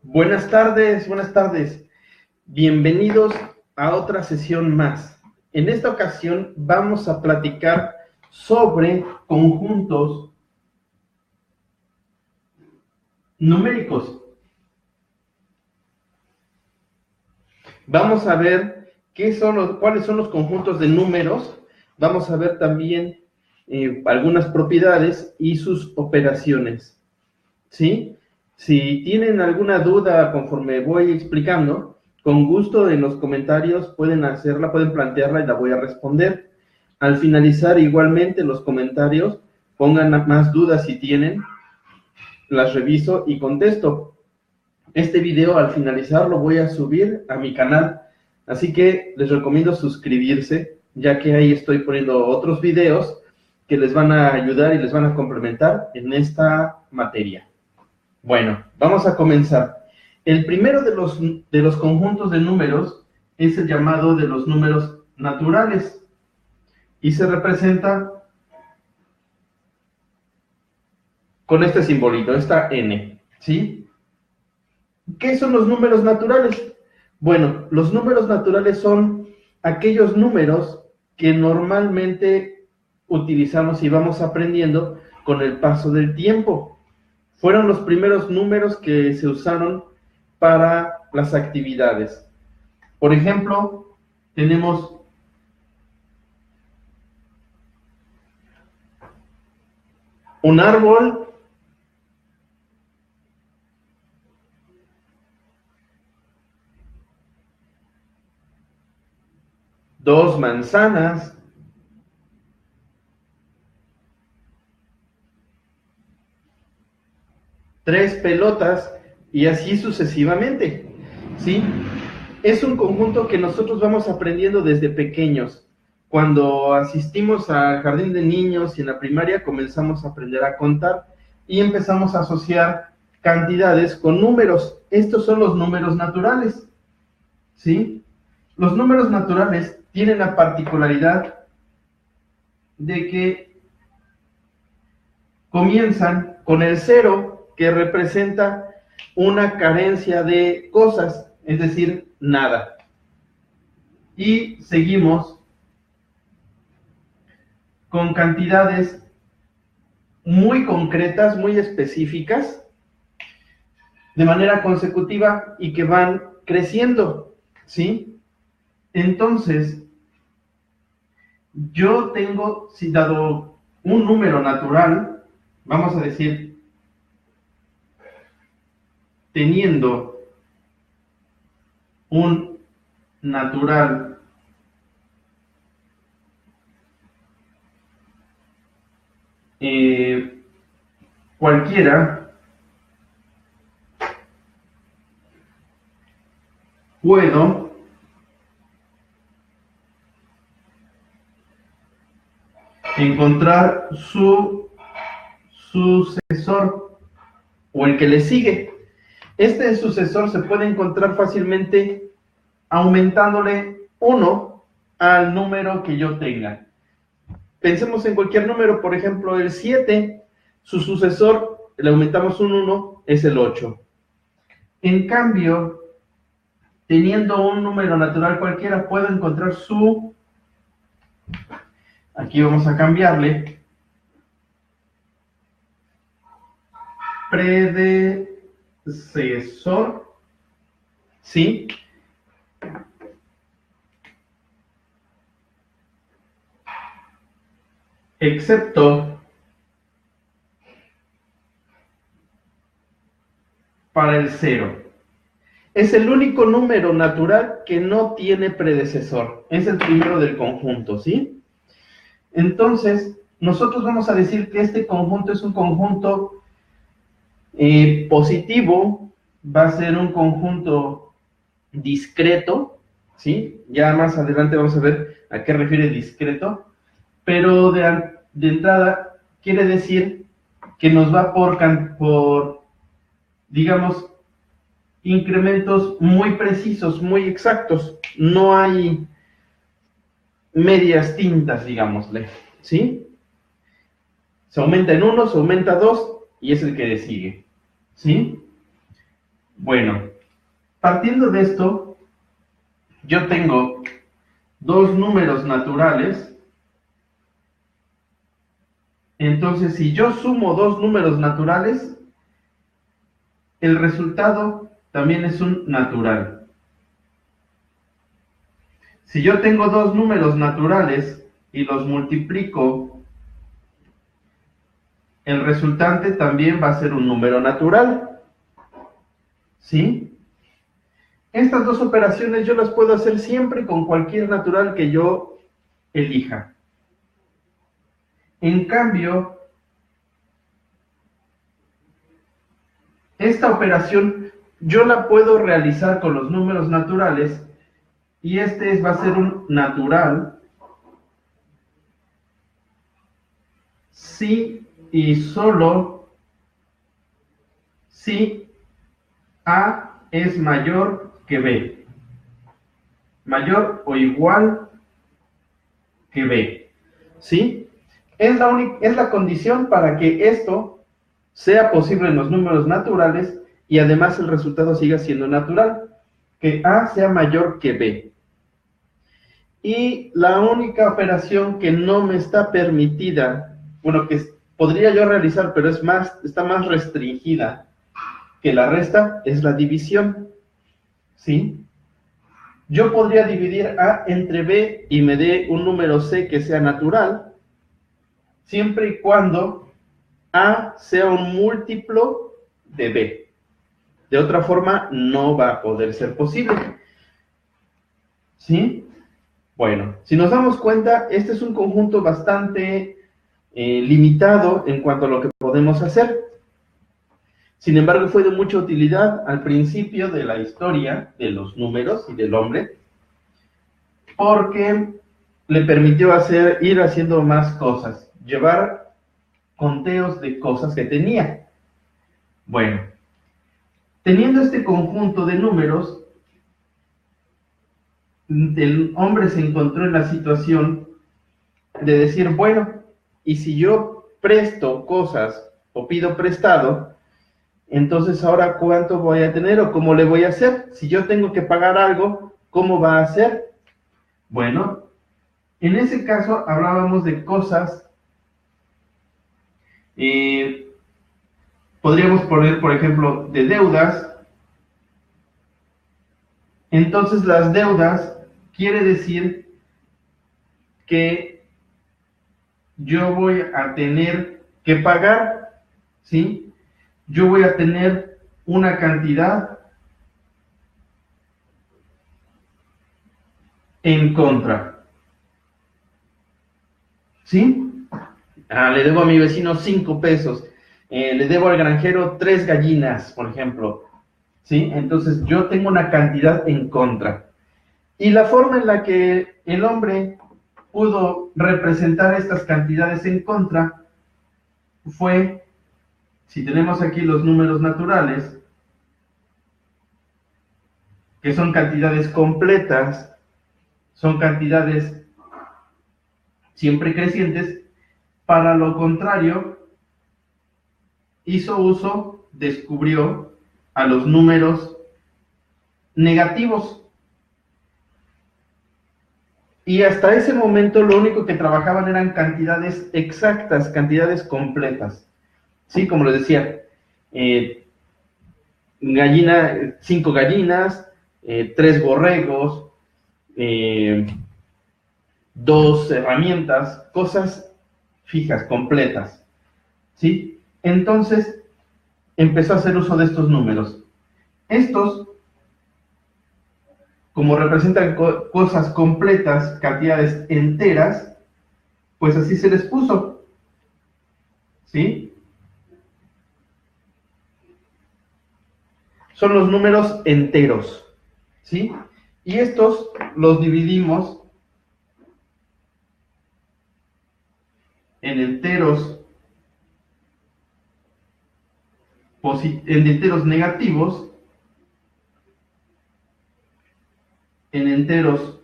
Buenas tardes, buenas tardes. Bienvenidos a otra sesión más. En esta ocasión vamos a platicar sobre conjuntos numéricos. Vamos a ver cuáles son los conjuntos de números. Vamos a ver también algunas propiedades y sus operaciones. ¿Sí? Si tienen alguna duda conforme voy explicando, con gusto en los comentarios pueden plantearla y la voy a responder. Al finalizar igualmente los comentarios, pongan más dudas si tienen, las reviso y contesto. Este video al finalizar lo voy a subir a mi canal, así que les recomiendo suscribirse, ya que ahí estoy poniendo otros videos que les van a ayudar y les van a complementar en esta materia. Bueno, vamos a comenzar. El primero de los conjuntos de números es el llamado de los números naturales y se representa con este simbolito, esta N, ¿sí? ¿Qué son los números naturales? Bueno, los números naturales son aquellos números que normalmente utilizamos y vamos aprendiendo con el paso del tiempo. Fueron los primeros números que se usaron para las actividades. Por ejemplo, tenemos un árbol, dos manzanas, tres pelotas y así sucesivamente, ¿sí? Es un conjunto que nosotros vamos aprendiendo desde pequeños. Cuando asistimos al jardín de niños y en la primaria comenzamos a aprender a contar y empezamos a asociar cantidades con números. Estos son los números naturales, ¿sí? Los números naturales tienen la particularidad de que comienzan con el cero, que representa una carencia de cosas, es decir, nada. Y seguimos con cantidades muy concretas, muy específicas, de manera consecutiva y que van creciendo, ¿sí? Entonces, yo tengo, si dado un número natural, vamos a decir, teniendo un natural cualquiera, puedo encontrar su sucesor o el que le sigue. Este sucesor se puede encontrar fácilmente aumentándole 1 al número que yo tenga. Pensemos en cualquier número, por ejemplo, el 7, su sucesor, le aumentamos un 1, es el 8. En cambio, teniendo un número natural cualquiera, puedo encontrar su... Aquí vamos a cambiarle. Predecesor, ¿sí? Excepto para el 0. Es el único número natural que no tiene predecesor. Es el primero del conjunto, ¿sí? Entonces, nosotros vamos a decir que este conjunto es un conjunto positivo, va a ser un conjunto discreto, ¿sí? Ya más adelante vamos a ver a qué refiere discreto, pero de entrada quiere decir que nos va por, digamos, incrementos muy precisos, muy exactos. No hay medias tintas, digámosle, ¿sí? Se aumenta en 1, se aumenta 2 y es el que le sigue, ¿sí? Bueno, partiendo de esto, yo tengo dos números naturales. Entonces, si yo sumo dos números naturales, el resultado también es un natural. Si yo tengo dos números naturales y los multiplico, el resultante también va a ser un número natural. ¿Sí? Estas dos operaciones yo las puedo hacer siempre con cualquier natural que yo elija. En cambio, esta operación yo la puedo realizar con los números naturales y este va a ser un natural si y solo si A es mayor que B, mayor o igual que B, ¿sí? Es la condición para que esto sea posible en los números naturales y además el resultado siga siendo natural, que A sea mayor que B. Y la única operación que no me está permitida, bueno, que podría yo realizar, pero está más restringida que la resta, es la división, ¿sí? Yo podría dividir A entre B y me dé un número C que sea natural, siempre y cuando A sea un múltiplo de B. De otra forma, no va a poder ser posible, ¿sí? Bueno, si nos damos cuenta, este es un conjunto bastante limitado en cuanto a lo que podemos hacer. Sin embargo, fue de mucha utilidad al principio de la historia de los números y del hombre, porque le permitió ir haciendo más cosas, llevar conteos de cosas que tenía. Bueno, teniendo este conjunto de números, el hombre se encontró en la situación de decir, bueno, y si yo presto cosas o pido prestado, entonces ahora ¿cuánto voy a tener o cómo le voy a hacer? Si yo tengo que pagar algo, ¿cómo va a ser? Bueno, en ese caso hablábamos de cosas, podríamos poner, por ejemplo, de deudas. Entonces las deudas quiere decir que yo voy a tener que pagar, ¿sí? Yo voy a tener una cantidad en contra, ¿sí? Le debo a mi vecino 5 pesos, le debo al granjero 3 gallinas, por ejemplo, ¿sí? Entonces yo tengo una cantidad en contra. Y la forma en la que el hombre pudo representar estas cantidades en contra fue, si tenemos aquí los números naturales, que son cantidades completas, son cantidades siempre crecientes, para lo contrario, descubrió a los números negativos. Y hasta ese momento lo único que trabajaban eran cantidades exactas, cantidades completas. Sí, como les decía, 5 gallinas, 3 borregos, 2 herramientas, cosas fijas, completas. ¿Sí? Entonces empezó a hacer uso de estos números. Estos, como representan cosas completas, cantidades enteras, pues así se les puso, ¿sí? Son los números enteros, ¿sí? Y estos los dividimos en enteros negativos, en enteros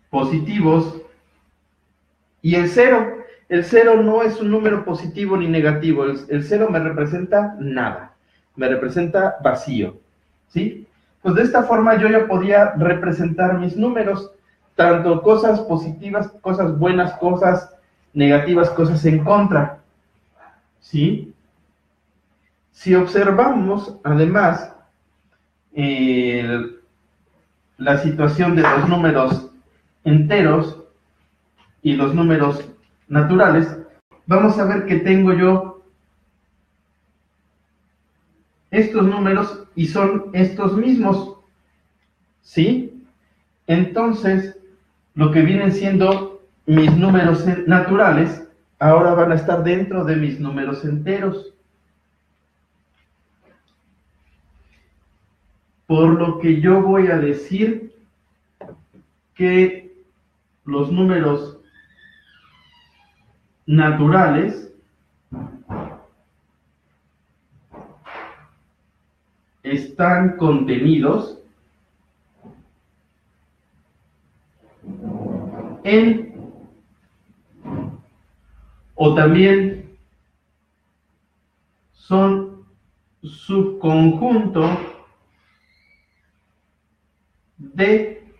positivos y el cero. El cero no es un número positivo ni negativo, el cero me representa nada. me representa vacío, ¿sí? Pues de esta forma yo ya podía representar mis números, tanto cosas positivas, cosas buenas, cosas negativas, cosas en contra, ¿sí? Si observamos, además, la situación de los números enteros y los números naturales, vamos a ver que tengo yo estos números y son estos mismos, ¿sí? Entonces, lo que vienen siendo mis números naturales, ahora van a estar dentro de mis números enteros. Por lo que yo voy a decir que los números naturales están contenidos en, o también son subconjunto de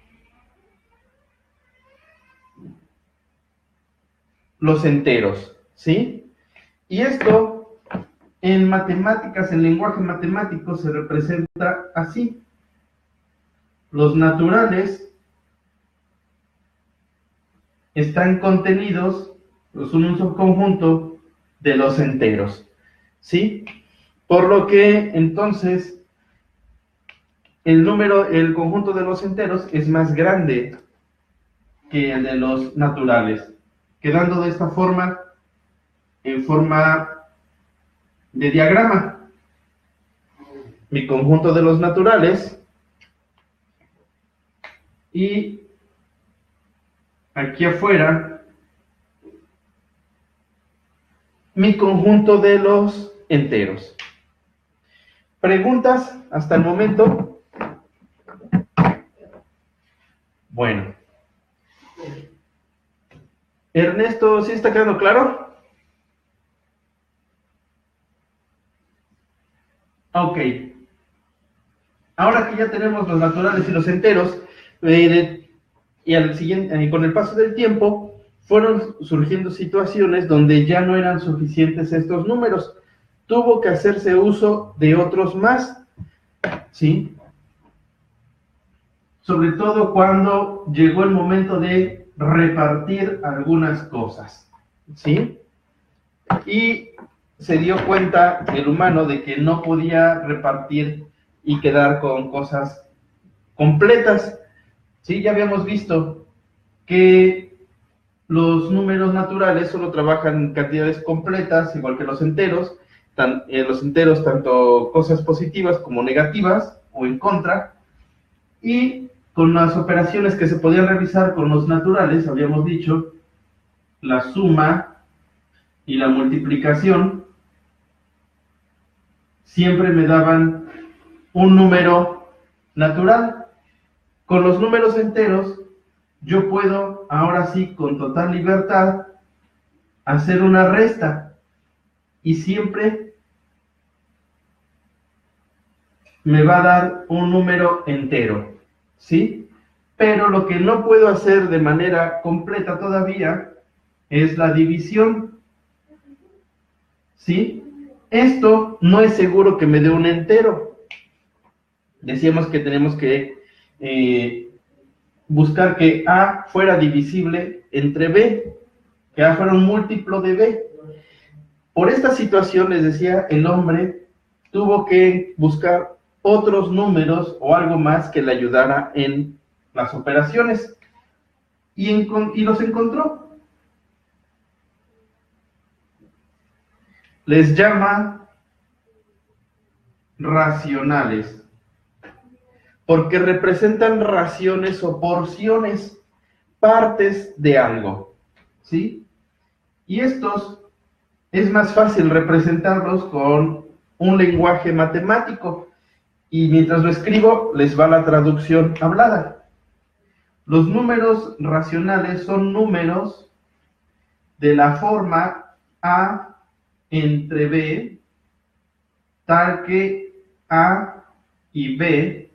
los enteros, ¿sí? Y esto en matemáticas, en lenguaje matemático, se representa así. Los naturales están contenidos, son un subconjunto de los enteros, ¿sí? Por lo que, entonces, el conjunto de los enteros es más grande que el de los naturales, quedando de esta forma, en forma de diagrama. Mi conjunto de los naturales y aquí afuera mi conjunto de los enteros. ¿Preguntas hasta el momento? Bueno. Ernesto, ¿sí está quedando claro? Ok. Ahora que ya tenemos los naturales y los enteros, y al siguiente, con el paso del tiempo, fueron surgiendo situaciones donde ya no eran suficientes estos números. Tuvo que hacerse uso de otros más, ¿sí? Sobre todo cuando llegó el momento de repartir algunas cosas, ¿sí? Y se dio cuenta el humano de que no podía repartir y quedar con cosas completas. Sí, ya habíamos visto que los números naturales solo trabajan en cantidades completas, igual que los enteros, tanto cosas positivas como negativas o en contra, y con las operaciones que se podían realizar con los naturales, habíamos dicho, la suma y la multiplicación siempre me daban un número natural. Con los números enteros, yo puedo, ahora sí, con total libertad, hacer una resta y siempre me va a dar un número entero, ¿sí? Pero lo que no puedo hacer de manera completa todavía es la división, ¿sí? Esto no es seguro que me dé un entero. Decíamos que tenemos que buscar que A fuera divisible entre B, que A fuera un múltiplo de B. Por esta situación, les decía, el hombre tuvo que buscar otros números o algo más que le ayudara en las operaciones y los encontró. Les llama racionales, porque representan raciones o porciones, partes de algo, ¿sí? Y estos es más fácil representarlos con un lenguaje matemático, y mientras lo escribo, les va la traducción hablada. Los números racionales son números de la forma A entre B, tal que A y B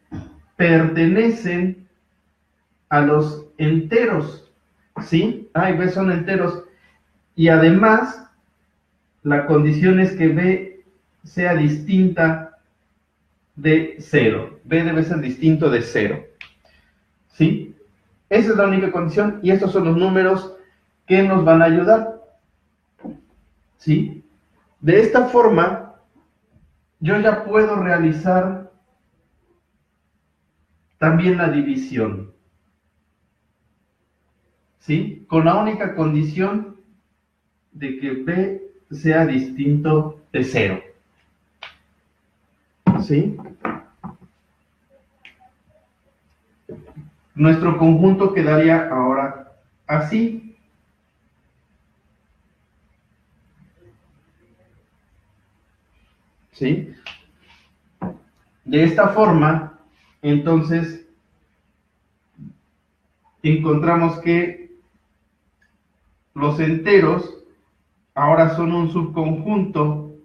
pertenecen a los enteros, ¿sí? A y B son enteros, y además la condición es que B sea distinta de 0. B debe ser distinto de 0, ¿sí? Esa es la única condición, y estos son los números que nos van a ayudar, ¿sí? De esta forma, yo ya puedo realizar también la división, ¿sí? Con la única condición de que B sea distinto de 0, ¿sí? Nuestro conjunto quedaría ahora así. ¿Sí? De esta forma, entonces, encontramos que los enteros ahora son un subconjunto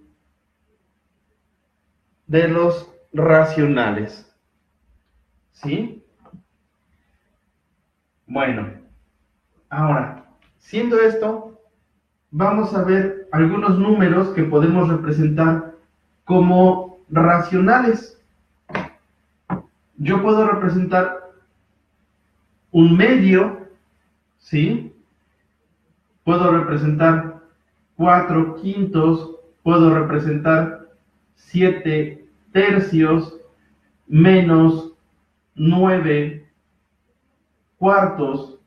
de los racionales, ¿sí? Bueno, ahora, siendo esto, vamos a ver algunos números que podemos representar como racionales. Yo puedo representar un medio, ¿sí? Puedo representar 4/5, puedo representar 7/3, menos 9/4,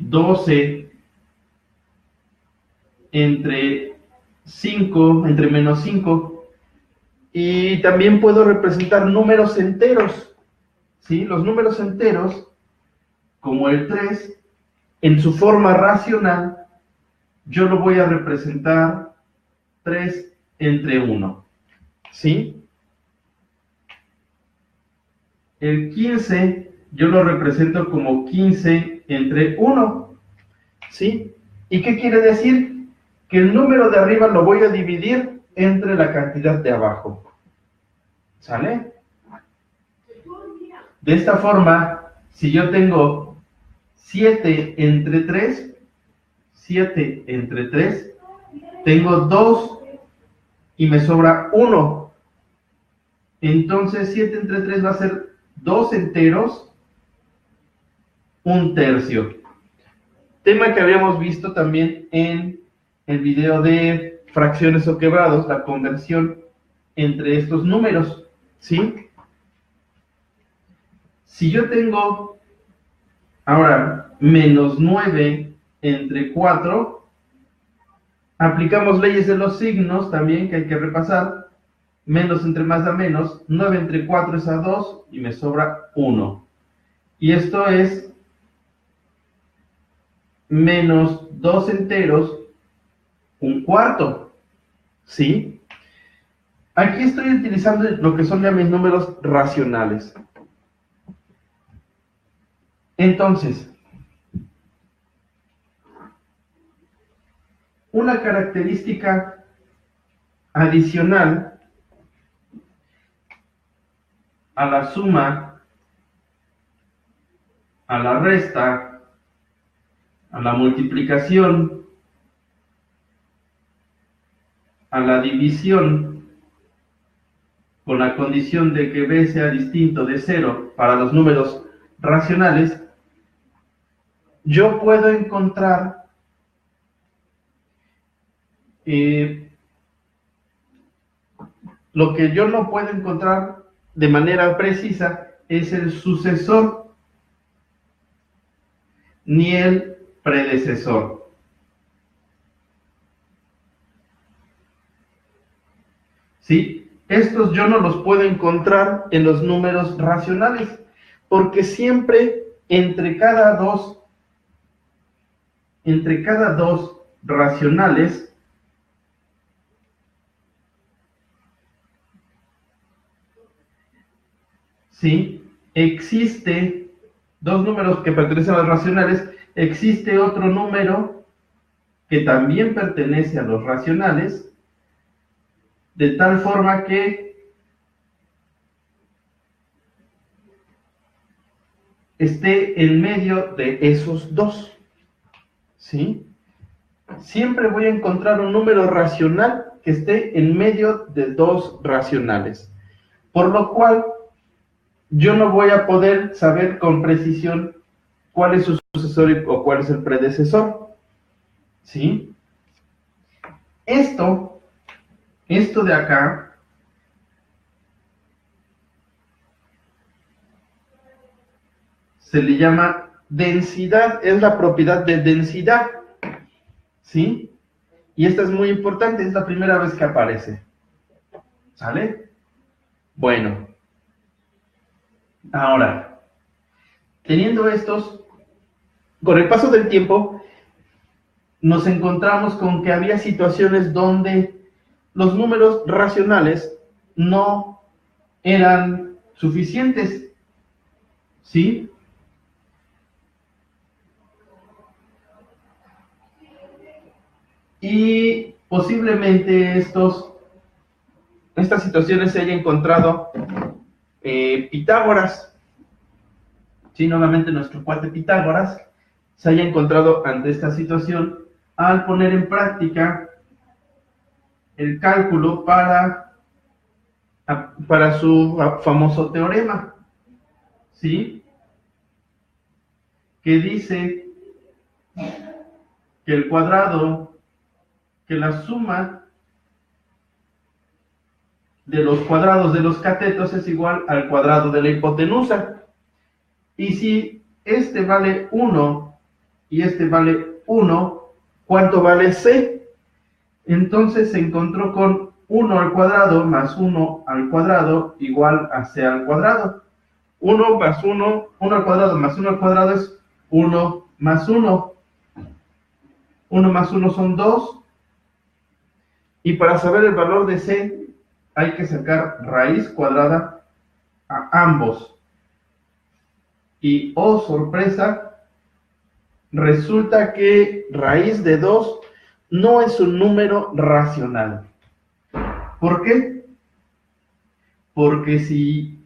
12 entre menos 5, y también puedo representar números enteros, ¿sí? Los números enteros, como el 3, en su forma racional, yo lo voy a representar 3/1, ¿sí? El 15, yo lo represento como 15/1, ¿sí? ¿Y qué quiere decir? Que el número de arriba lo voy a dividir entre la cantidad de abajo, ¿sale? De esta forma, si yo tengo 7/3, tengo 2 y me sobra 1. Entonces 7/3 va a ser 2 enteros, 1/3. Tema que habíamos visto también en el video de fracciones o quebrados, la conversión entre estos números, ¿sí? Si yo tengo ahora menos 9/4, aplicamos leyes de los signos también que hay que repasar. Menos entre más da menos, 9/4 es a 2 y me sobra 1. Y esto es menos 2 enteros, 1/4, ¿sí? Aquí estoy utilizando lo que son ya mis números racionales. Entonces, una característica adicional a la suma, a la resta, a la multiplicación, a la división, con la condición de que B sea distinto de 0 para los números racionales, yo puedo encontrar lo que yo no puedo encontrar de manera precisa es el sucesor ni el predecesor. ¿Sí? Estos yo no los puedo encontrar en los números racionales, porque siempre entre cada dos racionales ¿sí? Existe dos números que pertenecen a los racionales, existe otro número que también pertenece a los racionales, de tal forma que esté en medio de esos dos, ¿sí? Siempre voy a encontrar un número racional que esté en medio de dos racionales, por lo cual yo no voy a poder saber con precisión cuál es su sucesor o cuál es el predecesor, ¿sí? Esto de acá se le llama densidad, es la propiedad de densidad, ¿sí? Y esta es muy importante, es la primera vez que aparece, ¿sale? Bueno, ahora, teniendo estos, con el paso del tiempo, nos encontramos con que había situaciones donde los números racionales no eran suficientes, ¿sí? Y posiblemente estas situaciones se haya encontrado Pitágoras, ¿sí? Nuevamente nuestro cuate Pitágoras se haya encontrado ante esta situación al poner en práctica el cálculo para su famoso teorema, ¿sí? Que dice que la suma de los cuadrados de los catetos es igual al cuadrado de la hipotenusa. Y si este vale 1 y este vale 1, ¿cuánto vale C? Entonces se encontró con 1 al cuadrado más 1 al cuadrado igual a C al cuadrado. 1 más 1, 1 al cuadrado más 1 al cuadrado es 1 más 1. 1 más 1 son 2. Y para saber el valor de C, hay que sacar raíz cuadrada a ambos. Y, oh sorpresa, resulta que raíz de 2 no es un número racional. ¿Por qué? Porque si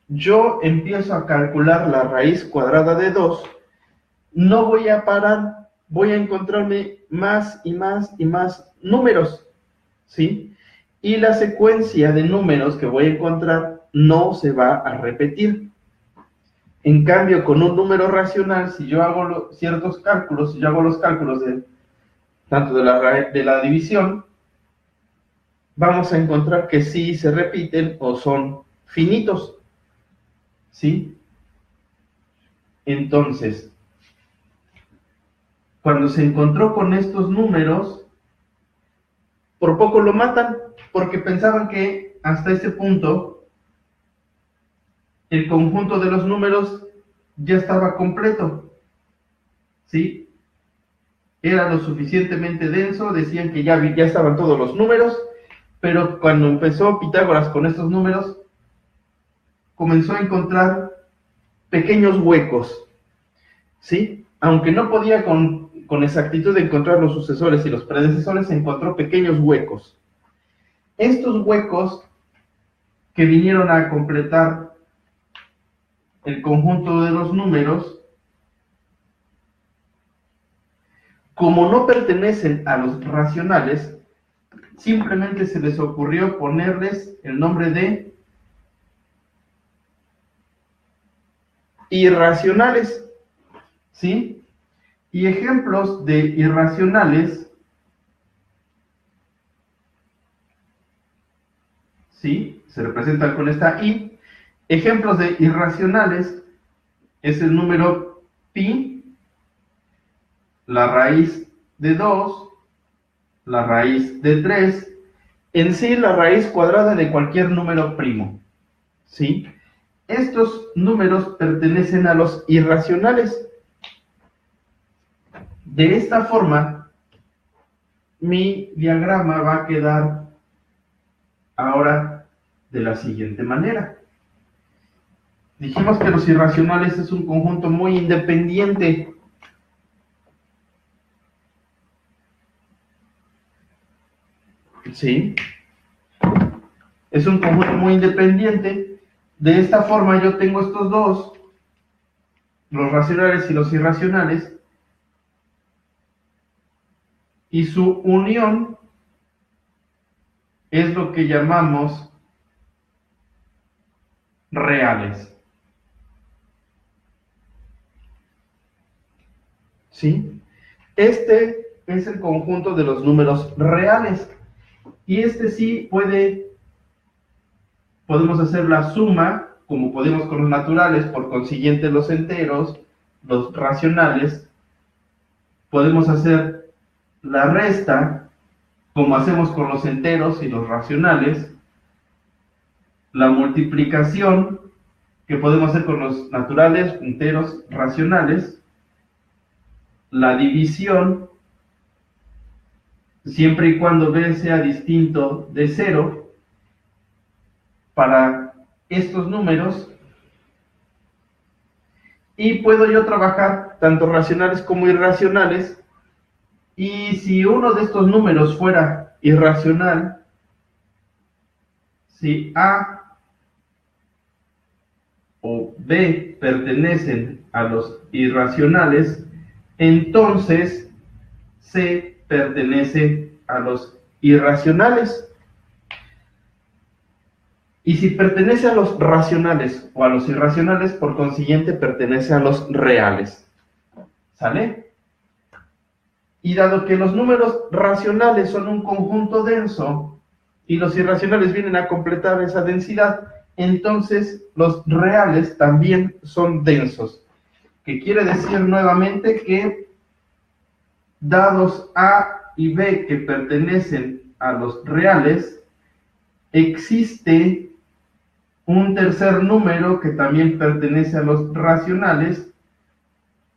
yo empiezo a calcular la raíz cuadrada de 2, no voy a parar, voy a encontrarme más y más y más números, ¿sí? Y la secuencia de números que voy a encontrar no se va a repetir. En cambio, con un número racional, si yo hago ciertos cálculos, si yo hago los cálculos tanto de la división, vamos a encontrar que sí se repiten o son finitos, ¿sí? Entonces, cuando se encontró con estos números, por poco lo matan, porque pensaban que hasta ese punto el conjunto de los números ya estaba completo, ¿sí? Era lo suficientemente denso, decían que ya estaban todos los números, pero cuando empezó Pitágoras con estos números, comenzó a encontrar pequeños huecos, ¿sí? Aunque no podía con exactitud encontrar los sucesores y los predecesores, encontró pequeños huecos. Estos huecos que vinieron a completar el conjunto de los números, como no pertenecen a los racionales, simplemente se les ocurrió ponerles el nombre de irracionales, ¿sí? Y ejemplos de irracionales, ¿sí? Se representan con esta I. Ejemplos de irracionales es el número pi, la raíz de 2, la raíz de 3, en sí la raíz cuadrada de cualquier número primo, ¿sí? Estos números pertenecen a los irracionales. De esta forma, mi diagrama va a quedar ahora de la siguiente manera. Dijimos que los irracionales es un conjunto muy independiente. ¿Sí? es un conjunto muy independiente. De esta forma yo tengo estos dos, los racionales y los irracionales, y su unión es lo que llamamos reales. ¿Sí? Este es el conjunto de los números reales. Y este sí podemos hacer la suma, como podemos con los naturales, por consiguiente los enteros, los racionales. Podemos hacer la resta, como hacemos con los enteros y los racionales. La multiplicación, que podemos hacer con los naturales, enteros, racionales. La división, siempre y cuando b sea distinto de 0, para estos números. Y puedo yo trabajar tanto racionales como irracionales. Y si uno de estos números fuera irracional, si A o B pertenecen a los irracionales, entonces C pertenece a los irracionales. Y si pertenece a los racionales o a los irracionales, por consiguiente pertenece a los reales. ¿Sale? Y dado que los números racionales son un conjunto denso y los irracionales vienen a completar esa densidad, entonces los reales también son densos. Que quiere decir nuevamente que dados A y B que pertenecen a los reales, existe un tercer número que también pertenece a los racionales,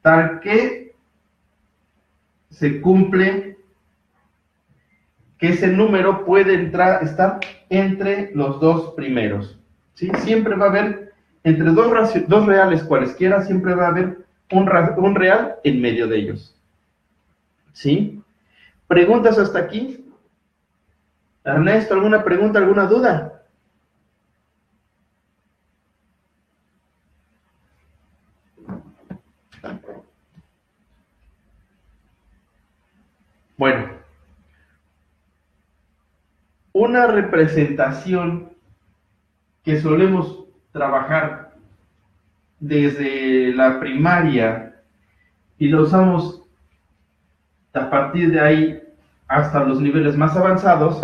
tal que se cumple que ese número puede estar entre los dos primeros. ¿Sí? Siempre va a haber, entre dos reales cualesquiera, siempre va a haber un real en medio de ellos. ¿Sí? ¿Preguntas hasta aquí? Ernesto, ¿alguna pregunta, alguna duda? Bueno, una representación que solemos trabajar desde la primaria y lo usamos a partir de ahí hasta los niveles más avanzados,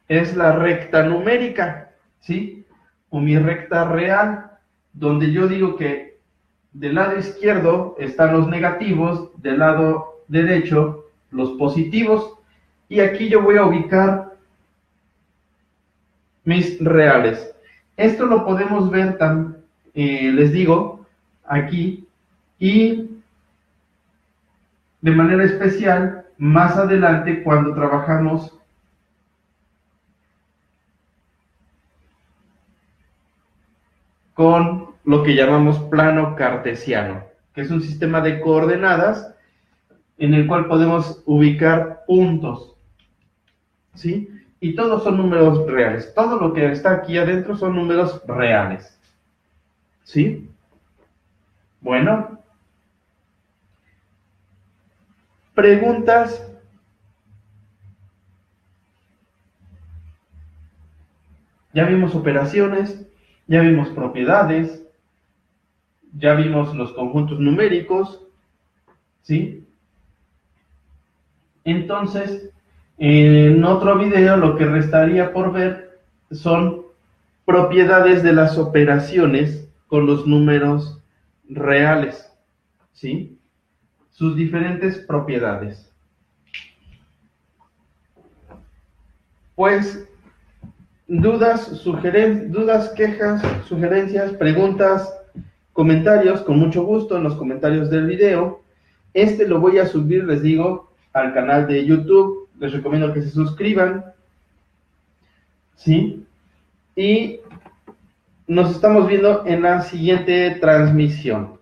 es la recta numérica, ¿sí? O mi recta real, donde yo digo que del lado izquierdo están los negativos, del lado derecho los positivos, y aquí yo voy a ubicar mis reales. Esto lo podemos ver, les digo, aquí, y de manera especial más adelante cuando trabajamos con lo que llamamos plano cartesiano, que es un sistema de coordenadas en el cual podemos ubicar puntos, ¿sí? Y todos son números reales. Todo lo que está aquí adentro son números reales, ¿sí? Bueno. ¿Preguntas? Ya vimos operaciones, ya vimos propiedades, ya vimos los conjuntos numéricos, ¿sí? Entonces, en otro video lo que restaría por ver son propiedades de las operaciones con los números reales, ¿sí? Sus diferentes propiedades. Pues, dudas, quejas, sugerencias, preguntas, comentarios, con mucho gusto en los comentarios del video. Lo voy a subir, les digo, al canal de YouTube. Les recomiendo que se suscriban, ¿sí? Y nos estamos viendo en la siguiente transmisión.